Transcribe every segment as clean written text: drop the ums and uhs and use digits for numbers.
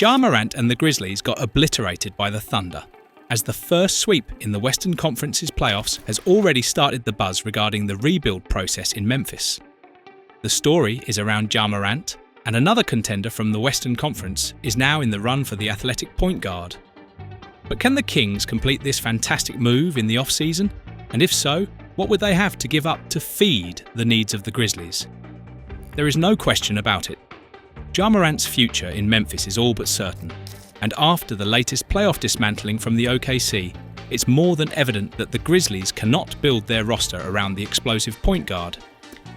Ja Morant and the Grizzlies got obliterated by the Thunder, as the first sweep in the Western Conference's playoffs has already started the buzz regarding the rebuild process in Memphis. The story is around Ja Morant, and another contender from the Western Conference is now in the run for the athletic point guard. But can the Kings complete this fantastic move in the off-season? And if so, what would they have to give up to feed the needs of the Grizzlies? There is no question about it. Ja Morant's future in Memphis is all but certain, and after the latest playoff dismantling from the OKC, it's more than evident that the Grizzlies cannot build their roster around the explosive point guard.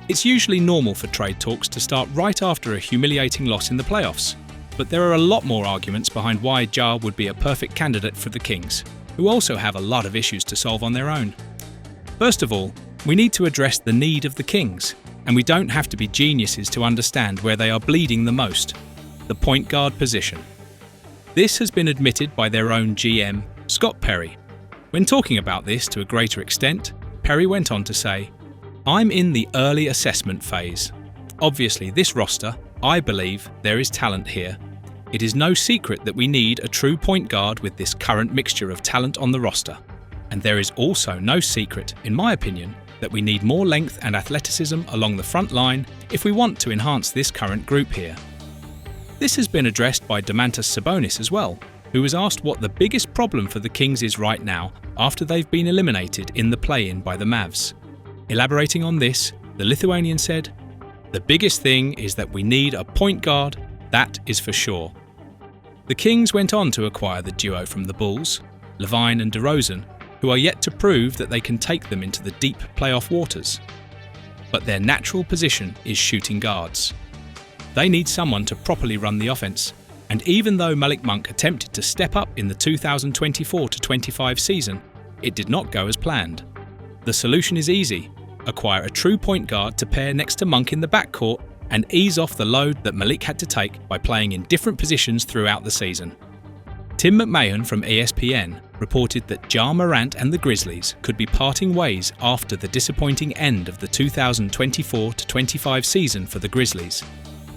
It's usually normal for trade talks to start right after a humiliating loss in the playoffs, but there are a lot more arguments behind why Ja would be a perfect candidate for the Kings, who also have a lot of issues to solve on their own. First of all, we need to address the need of the Kings, and we don't have to be geniuses to understand where they are bleeding the most: the point guard position. This has been admitted by their own GM, Scott Perry. When talking about this to a greater extent, Perry went on to say, "I'm in the early assessment phase. Obviously, this roster, I believe there is talent here. It is no secret that we need a true point guard with this current mixture of talent on the roster. And there is also no secret, in my opinion, that we need more length and athleticism along the front line if we want to enhance this current group here." This has been addressed by Domantas Sabonis as well, who was asked what the biggest problem for the Kings is right now after they've been eliminated in the play-in by the Mavs. Elaborating on this, the Lithuanian said, "The biggest thing is that we need a point guard, that is for sure." The Kings went on to acquire the duo from the Bulls, Levine and DeRozan, who are yet to prove that they can take them into the deep playoff waters. But their natural position is shooting guards. They need someone to properly run the offense, and even though Malik Monk attempted to step up in the 2024-25 season, it did not go as planned. The solution is easy: acquire a true point guard to pair next to Monk in the backcourt and ease off the load that Malik had to take by playing in different positions throughout the season. Tim McMahon from ESPN reported that Ja Morant and the Grizzlies could be parting ways after the disappointing end of the 2024-25 season for the Grizzlies,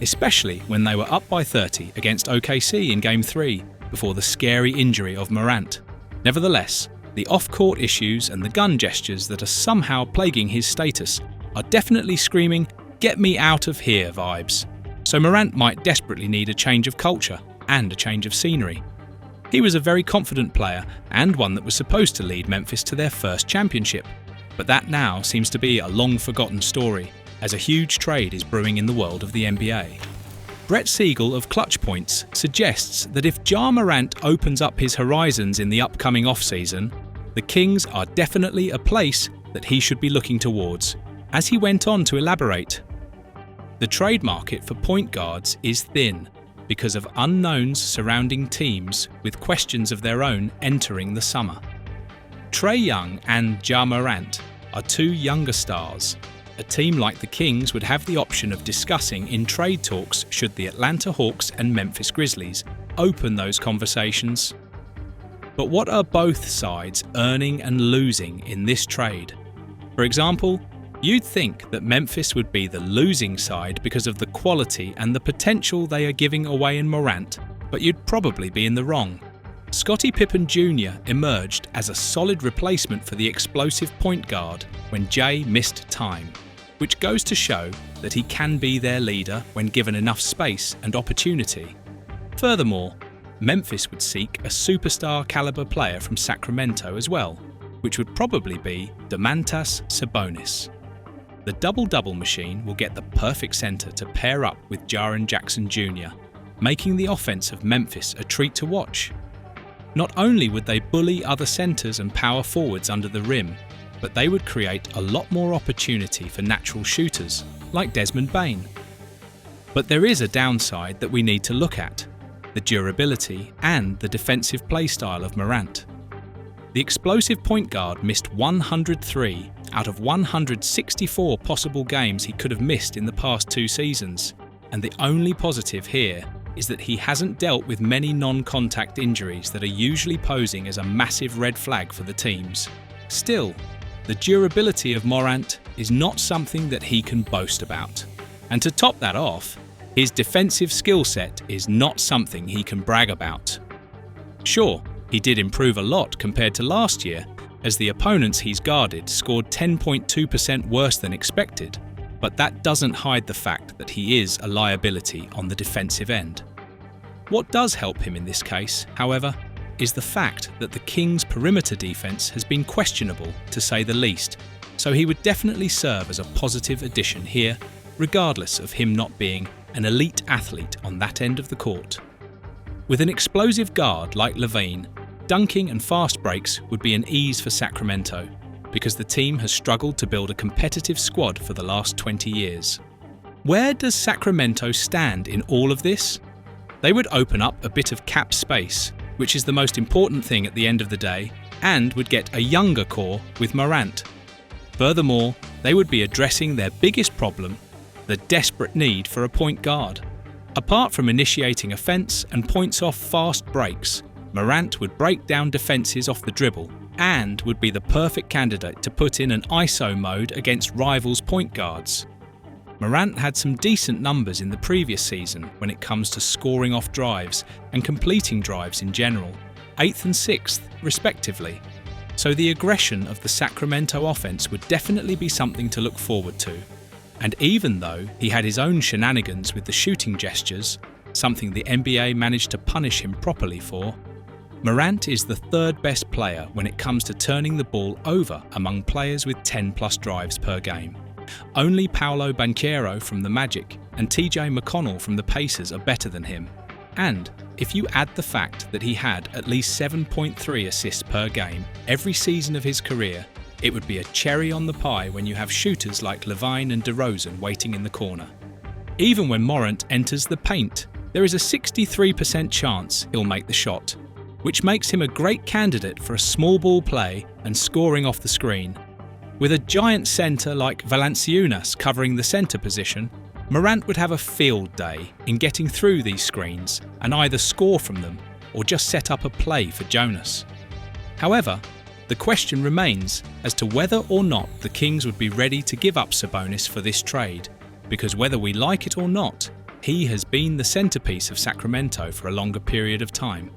especially when they were up by 30 against OKC in Game 3 before the scary injury of Morant. Nevertheless, the off-court issues and the gun gestures that are somehow plaguing his status are definitely screaming "get me out of here" vibes, so Morant might desperately need a change of culture and a change of scenery. He was a very confident player and one that was supposed to lead Memphis to their first championship, but that now seems to be a long-forgotten story, as a huge trade is brewing in the world of the NBA. Brett Siegel of Clutch Points suggests that if Ja Morant opens up his horizons in the upcoming off-season, the Kings are definitely a place that he should be looking towards, as he went on to elaborate. The trade market for point guards is thin because of unknowns surrounding teams with questions of their own entering the summer. Trae Young and Ja Morant are two younger stars. A team like the Kings would have the option of discussing in trade talks should the Atlanta Hawks and Memphis Grizzlies open those conversations. But what are both sides earning and losing in this trade? For example, you'd think that Memphis would be the losing side because of the quality and the potential they are giving away in Morant, but you'd probably be in the wrong. Scottie Pippen Jr. emerged as a solid replacement for the explosive point guard when Jay missed time, which goes to show that he can be their leader when given enough space and opportunity. Furthermore, Memphis would seek a superstar caliber player from Sacramento as well, which would probably be Domantas Sabonis. The double-double machine will get the perfect center to pair up with Jaren Jackson Jr., making the offense of Memphis a treat to watch. Not only would they bully other centers and power forwards under the rim, but they would create a lot more opportunity for natural shooters, like Desmond Bane. But there is a downside that we need to look at: the durability and the defensive play style of Morant. The explosive point guard missed 103 out of 164 possible games he could have missed in the past 2 seasons, and the only positive here is that he hasn't dealt with many non-contact injuries that are usually posing as a massive red flag for the teams. Still, the durability of Morant is not something that he can boast about. And to top that off, His defensive skill set is not something he can brag about. Sure, he did improve a lot compared to last year, as the opponents he's guarded scored 10.2% worse than expected, but that doesn't hide the fact that he is a liability on the defensive end. What does help him in this case, however, is the fact that the Kings' perimeter defense has been questionable, to say the least, so he would definitely serve as a positive addition here, regardless of him not being an elite athlete on that end of the court. With an explosive guard like LaVine, dunking and fast breaks would be an ease for Sacramento, because the team has struggled to build a competitive squad for the last 20 years. Where does Sacramento stand in all of this? They would open up a bit of cap space, which is the most important thing at the end of the day, and would get a younger core with Morant. Furthermore, they would be addressing their biggest problem, the desperate need for a point guard. Apart from initiating offense and points off fast breaks, Morant would break down defenses off the dribble and would be the perfect candidate to put in an ISO mode against rivals' point guards. Morant had some decent numbers in the previous season when it comes to scoring off drives and completing drives in general, 8th and 6th respectively. So the aggression of the Sacramento offense would definitely be something to look forward to. And even though he had his own shenanigans with the shooting gestures, something the NBA managed to punish him properly for, Morant is the third best player when it comes to turning the ball over among players with 10+ drives per game. Only Paolo Banchero from the Magic and TJ McConnell from the Pacers are better than him. And if you add the fact that he had at least 7.3 assists per game every season of his career, it would be a cherry on the pie when you have shooters like LaVine and DeRozan waiting in the corner. Even when Morant enters the paint, there is a 63% chance he'll make the shot, which makes him a great candidate for a small ball play and scoring off the screen. With a giant centre like Valanciunas covering the centre position, Morant would have a field day in getting through these screens and either score from them or just set up a play for Jonas. However, the question remains as to whether or not the Kings would be ready to give up Sabonis for this trade, because whether we like it or not, he has been the centerpiece of Sacramento for a longer period of time.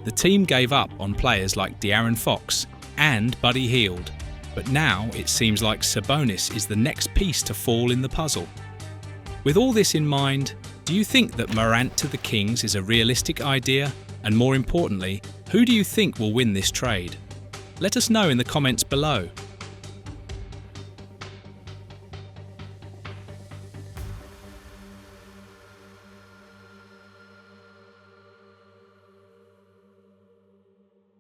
The team gave up on players like De'Aaron Fox and Buddy Hield, but now it seems like Sabonis is the next piece to fall in the puzzle. With all this in mind, do you think that Morant to the Kings is a realistic idea? And more importantly, who do you think will win this trade? Let us know in the comments below.